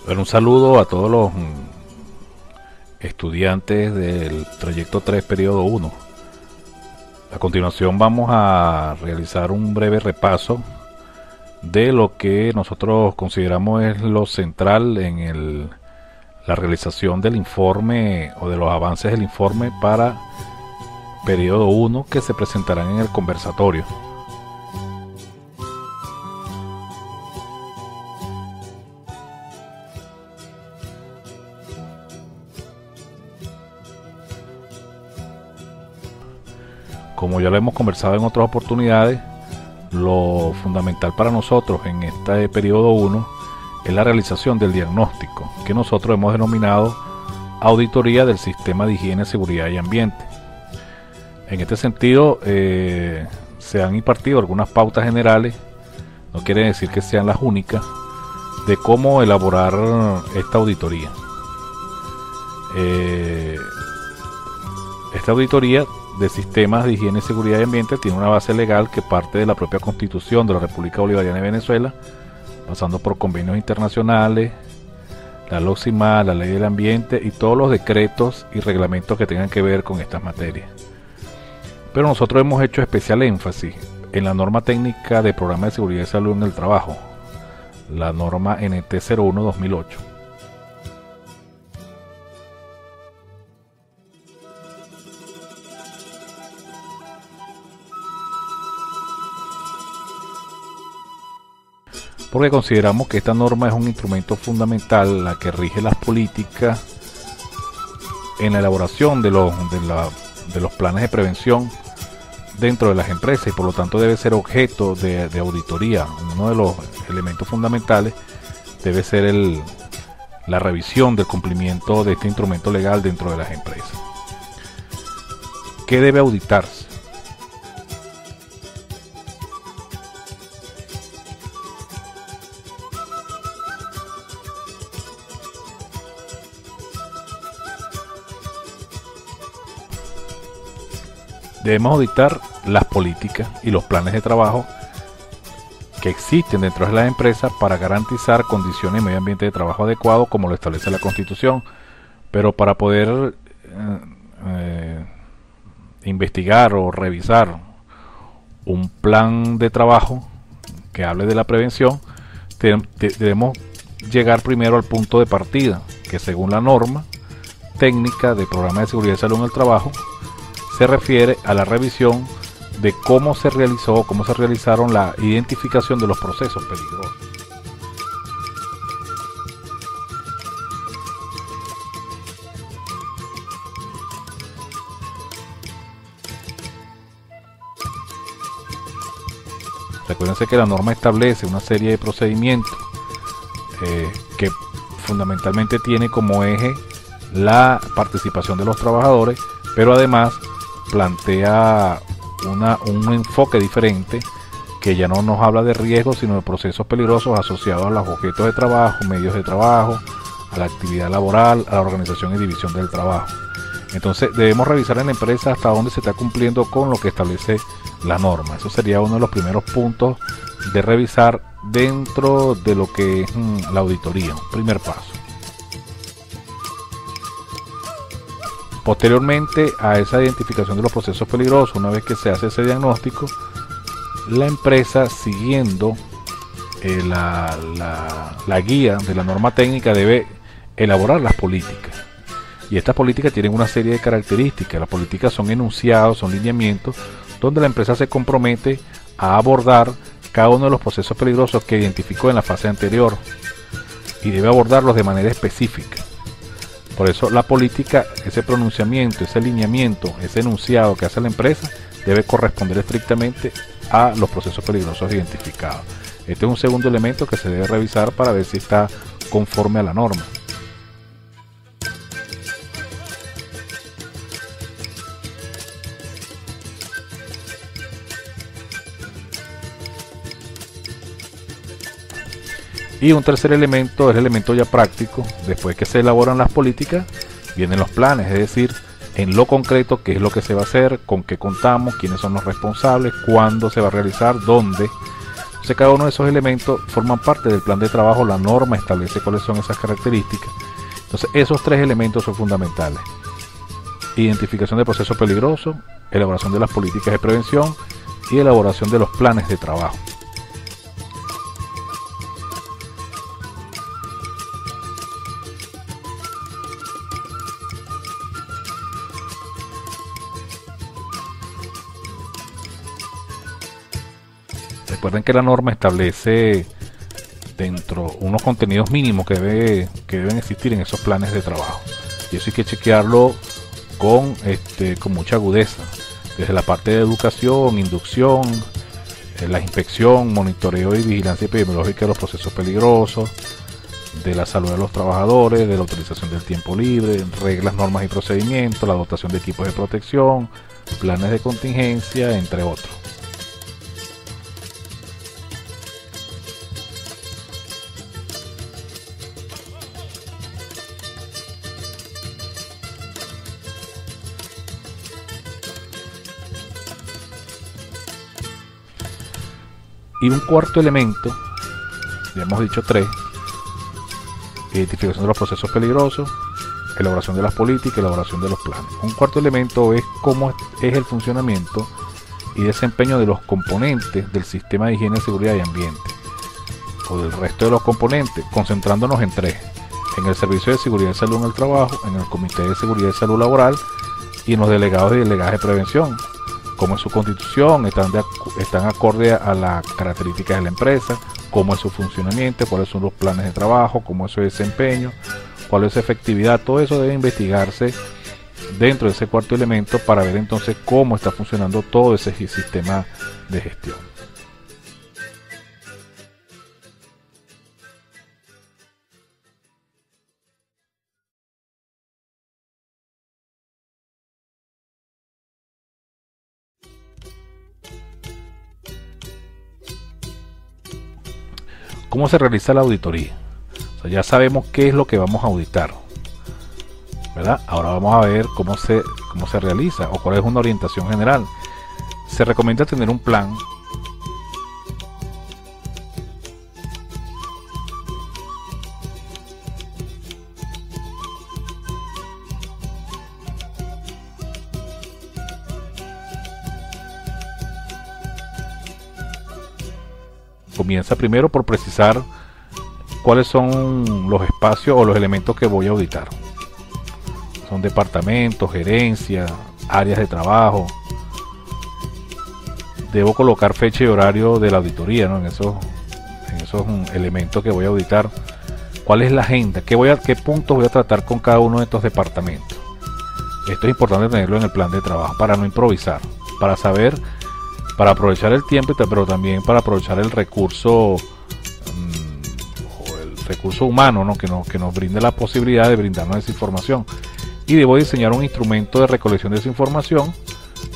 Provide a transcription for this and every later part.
Bueno, un saludo a todos los estudiantes del trayecto 3 periodo 1. A continuación vamos a realizar un breve repaso de lo que nosotros consideramos es lo central en la realización del informe o de los avances del informe para periodo 1 que se presentarán en el conversatorio. Como ya lo hemos conversado en otras oportunidades, lo fundamental para nosotros en este periodo 1 es la realización del diagnóstico, que nosotros hemos denominado auditoría del sistema de higiene, seguridad y ambiente. En este sentido, se han impartido algunas pautas generales, no quiere decir que sean las únicas, de cómo elaborar esta auditoría. Esta auditoría de sistemas de higiene, seguridad y ambiente tiene una base legal que parte de la propia Constitución de la República Bolivariana de Venezuela, pasando por convenios internacionales, la LOCIMA, la Ley del Ambiente y todos los decretos y reglamentos que tengan que ver con estas materias. Pero nosotros hemos hecho especial énfasis en la norma técnica de Programa de Seguridad y Salud en el Trabajo, la norma NT 01-2008. Porque consideramos que esta norma es un instrumento fundamental, la que rige las políticas en la elaboración de los planes de prevención dentro de las empresas y por lo tanto debe ser objeto de auditoría. Uno de los elementos fundamentales debe ser la revisión del cumplimiento de este instrumento legal dentro de las empresas. ¿Qué debe auditarse? Debemos auditar las políticas y los planes de trabajo que existen dentro de las empresas para garantizar condiciones y medio ambiente de trabajo adecuado como lo establece la Constitución. Pero para poder investigar o revisar un plan de trabajo que hable de la prevención, debemos llegar primero al punto de partida, que según la norma técnica de Programa de Seguridad y Salud en el Trabajo, se refiere a la revisión de cómo se realizaron la identificación de los procesos peligrosos. Recuérdense que la norma establece una serie de procedimientos que fundamentalmente tiene como eje la participación de los trabajadores, pero además plantea un enfoque diferente que ya no nos habla de riesgos sino de procesos peligrosos asociados a los objetos de trabajo, medios de trabajo, a la actividad laboral, a la organización y división del trabajo. Entonces debemos revisar en la empresa hasta dónde se está cumpliendo con lo que establece la norma. Eso sería uno de los primeros puntos de revisar dentro de lo que es la auditoría, un primer paso. Posteriormente a esa identificación de los procesos peligrosos, una vez que se hace ese diagnóstico, la empresa, siguiendo la guía de la norma técnica, debe elaborar las políticas. Y estas políticas tienen una serie de características. Las políticas son enunciados, son lineamientos, donde la empresa se compromete a abordar cada uno de los procesos peligrosos que identificó en la fase anterior y debe abordarlos de manera específica. Por eso la política, ese pronunciamiento, ese lineamiento, ese enunciado que hace la empresa debe corresponder estrictamente a los procesos peligrosos identificados. Este es un segundo elemento que se debe revisar para ver si está conforme a la norma. Y un tercer elemento es el elemento ya práctico. Después que se elaboran las políticas, vienen los planes, es decir, en lo concreto qué es lo que se va a hacer, con qué contamos, quiénes son los responsables, cuándo se va a realizar, dónde, Entonces cada uno de esos elementos forman parte del plan de trabajo, la norma establece cuáles son esas características. Entonces esos tres elementos son fundamentales: identificación de procesos peligrosos, elaboración de las políticas de prevención y elaboración de los planes de trabajo. Recuerden que la norma establece dentro unos contenidos mínimos que deben existir en esos planes de trabajo, y eso hay que chequearlo con mucha agudeza, desde la parte de educación, inducción, la inspección, monitoreo y vigilancia epidemiológica de los procesos peligrosos, de la salud de los trabajadores, de la utilización del tiempo libre, reglas, normas y procedimientos, la dotación de equipos de protección, planes de contingencia, entre otros. Y un cuarto elemento, ya hemos dicho tres: identificación de los procesos peligrosos, elaboración de las políticas, elaboración de los planes. Un cuarto elemento es cómo es el funcionamiento y desempeño de los componentes del sistema de higiene, seguridad y ambiente, o del resto de los componentes, concentrándonos en tres: en el Servicio de Seguridad y Salud en el Trabajo, en el Comité de Seguridad y Salud Laboral y en los delegados y delegadas de prevención. Cómo es su constitución, están acorde a las características de la empresa, cómo es su funcionamiento, cuáles son los planes de trabajo, cómo es su desempeño, cuál es su efectividad. Todo eso debe investigarse dentro de ese cuarto elemento para ver entonces cómo está funcionando todo ese sistema de gestión. ¿Cómo se realiza la auditoría? O sea, ya sabemos qué es lo que vamos a auditar, ¿verdad? Ahora vamos a ver cómo se realiza, o cuál es una orientación general. Se recomienda tener un plan comienza primero por precisar cuáles son los espacios o los elementos que voy a auditar. Son departamentos, gerencia, áreas de trabajo. Debo colocar fecha y horario de la auditoría, ¿no? en esos elementos que voy a auditar. ¿Cuál es la agenda? ¿Qué puntos voy a tratar con cada uno de estos departamentos? Esto es importante tenerlo en el plan de trabajo para no improvisar, para saber, para aprovechar el tiempo, pero también para aprovechar el recurso humano, ¿no? que nos brinde la posibilidad de brindarnos esa información. Y debo diseñar un instrumento de recolección de esa información,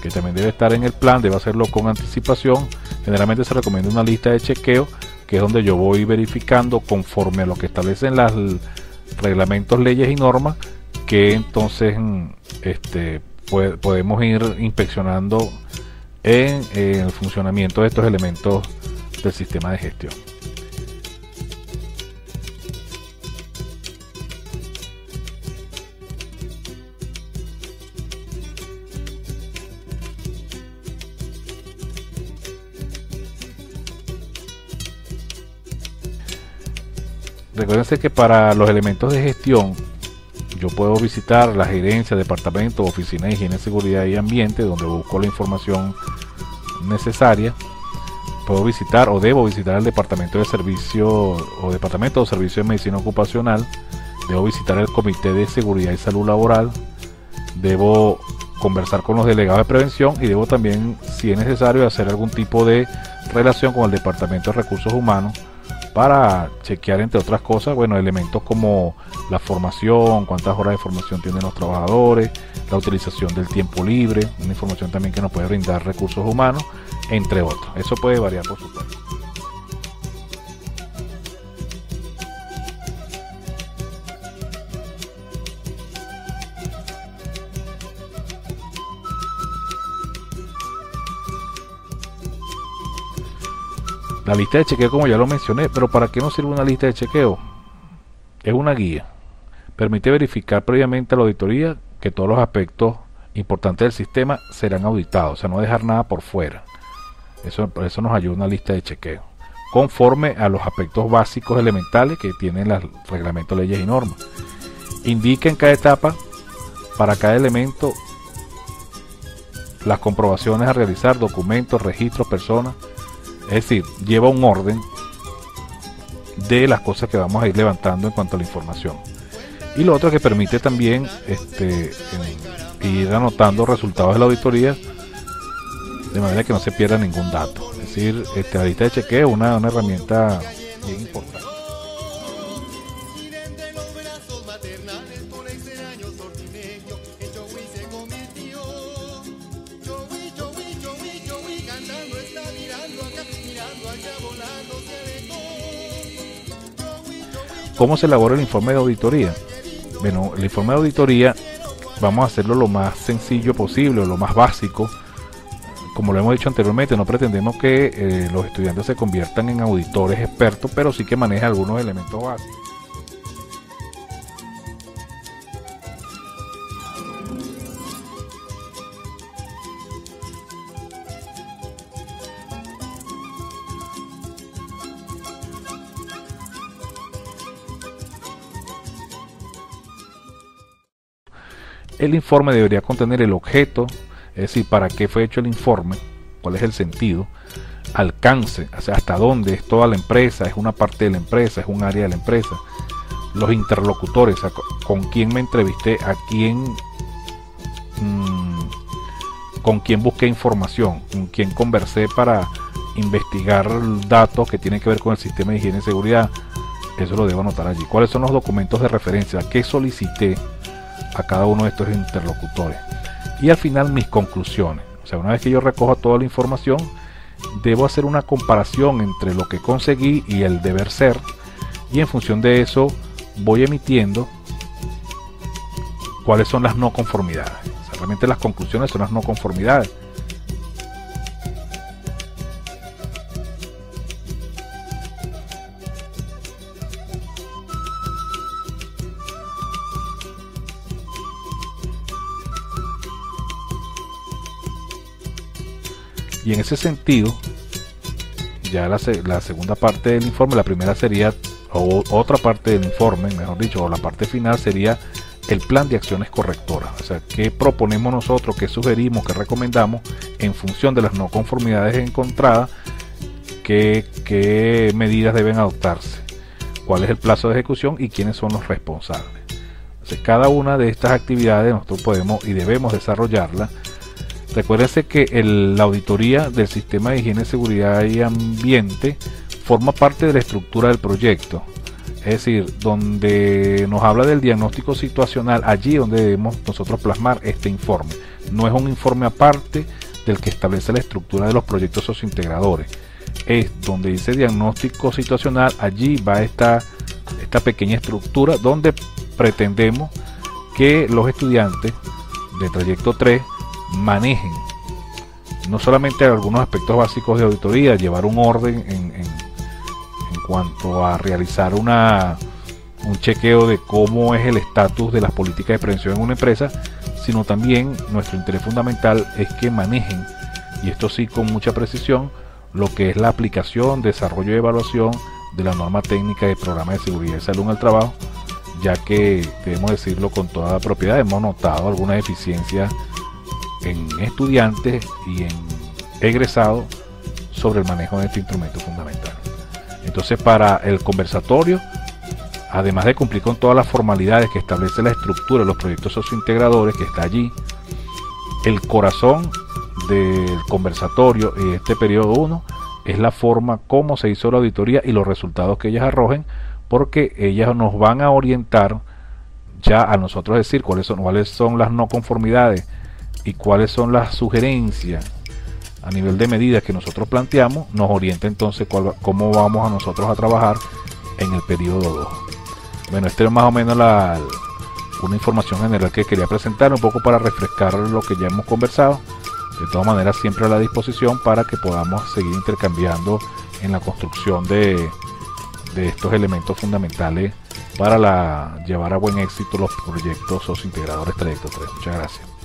que también debe estar en el plan, debe hacerlo con anticipación. Generalmente se recomienda una lista de chequeo, que es donde yo voy verificando conforme a lo que establecen los reglamentos, leyes y normas, que entonces podemos ir inspeccionando en el funcionamiento de estos elementos del sistema de gestión. Recuérdense que para los elementos de gestión yo puedo visitar la gerencia, departamento, oficina de higiene, seguridad y ambiente, donde busco la información necesaria. Puedo visitar o debo visitar el departamento de servicio o departamento de servicio de medicina ocupacional. Debo visitar el comité de seguridad y salud laboral. Debo conversar con los delegados de prevención y debo también, si es necesario, hacer algún tipo de relación con el departamento de recursos humanos para chequear, entre otras cosas, elementos como la formación, cuántas horas de formación tienen los trabajadores, la utilización del tiempo libre, una información también que nos puede brindar recursos humanos, entre otros. Eso puede variar, por supuesto. La lista de chequeo, como ya lo mencioné, pero ¿para qué nos sirve una lista de chequeo? Es una guía. Permite verificar previamente a la auditoría que todos los aspectos importantes del sistema serán auditados, o sea, no dejar nada por fuera. Por eso nos ayuda una lista de chequeo, conforme a los aspectos básicos elementales que tienen los reglamentos, leyes y normas. Indica en cada etapa, para cada elemento, las comprobaciones a realizar, documentos, registros, personas. Es decir, lleva un orden de las cosas que vamos a ir levantando en cuanto a la información. Y lo otro que permite también ir anotando resultados de la auditoría de manera que no se pierda ningún dato. Es decir, la lista de chequeo es una herramienta bien importante. ¿Cómo se elabora el informe de auditoría? Bueno, el informe de auditoría vamos a hacerlo lo más sencillo posible, lo más básico. Como lo hemos dicho anteriormente, no pretendemos que los estudiantes se conviertan en auditores expertos, pero sí que maneja algunos elementos básicos. El informe debería contener el objeto, es decir, para qué fue hecho el informe, cuál es el sentido, alcance, o sea, hasta dónde es toda la empresa, es una parte de la empresa, es un área de la empresa, los interlocutores, o sea, con quién me entrevisté, con quién busqué información, con quién conversé para investigar datos que tienen que ver con el sistema de higiene y seguridad. Eso lo debo anotar allí. ¿Cuáles son los documentos de referencia? ¿Qué solicité a cada uno de estos interlocutores? Y al final mis conclusiones. O sea, una vez que yo recojo toda la información, debo hacer una comparación entre lo que conseguí y el deber ser, y en función de eso voy emitiendo cuáles son las no conformidades. O sea, realmente las conclusiones son las no conformidades. Y en ese sentido, ya la segunda parte del informe, la primera sería, o otra parte del informe, mejor dicho, o la parte final sería el plan de acciones correctoras. O sea, qué proponemos nosotros, qué sugerimos, qué recomendamos en función de las no conformidades encontradas, qué medidas deben adoptarse, cuál es el plazo de ejecución y quiénes son los responsables. O sea, cada una de estas actividades nosotros podemos y debemos desarrollarla. Recuérdense que la auditoría del sistema de higiene, seguridad y ambiente forma parte de la estructura del proyecto. Es decir, donde nos habla del diagnóstico situacional, allí donde debemos nosotros plasmar este informe. No es un informe aparte del que establece la estructura de los proyectos sociointegradores. Es donde dice diagnóstico situacional, allí va esta pequeña estructura donde pretendemos que los estudiantes de trayecto 3 manejen no solamente algunos aspectos básicos de auditoría, llevar un orden en cuanto a realizar un chequeo de cómo es el estatus de las políticas de prevención en una empresa, sino también nuestro interés fundamental es que manejen, y esto sí con mucha precisión, lo que es la aplicación, desarrollo y evaluación de la norma técnica de programa de seguridad y salud en el trabajo, ya que debemos decirlo con toda propiedad, hemos notado algunas deficiencias en estudiantes y en egresados sobre el manejo de este instrumento fundamental. Entonces, para el conversatorio, además de cumplir con todas las formalidades que establece la estructura de los proyectos sociointegradores que está allí, el corazón del conversatorio y este periodo 1 es la forma como se hizo la auditoría y los resultados que ellas arrojen, porque ellas nos van a orientar ya a nosotros decir cuáles son las no conformidades y cuáles son las sugerencias a nivel de medidas que nosotros planteamos, nos orienta entonces cómo vamos a nosotros a trabajar en el periodo 2. Bueno, esta es más o menos una información general que quería presentar, un poco para refrescar lo que ya hemos conversado. De todas maneras, siempre a la disposición para que podamos seguir intercambiando en la construcción de estos elementos fundamentales para llevar a buen éxito los proyectos sociointegradores Trayecto 3. Muchas gracias.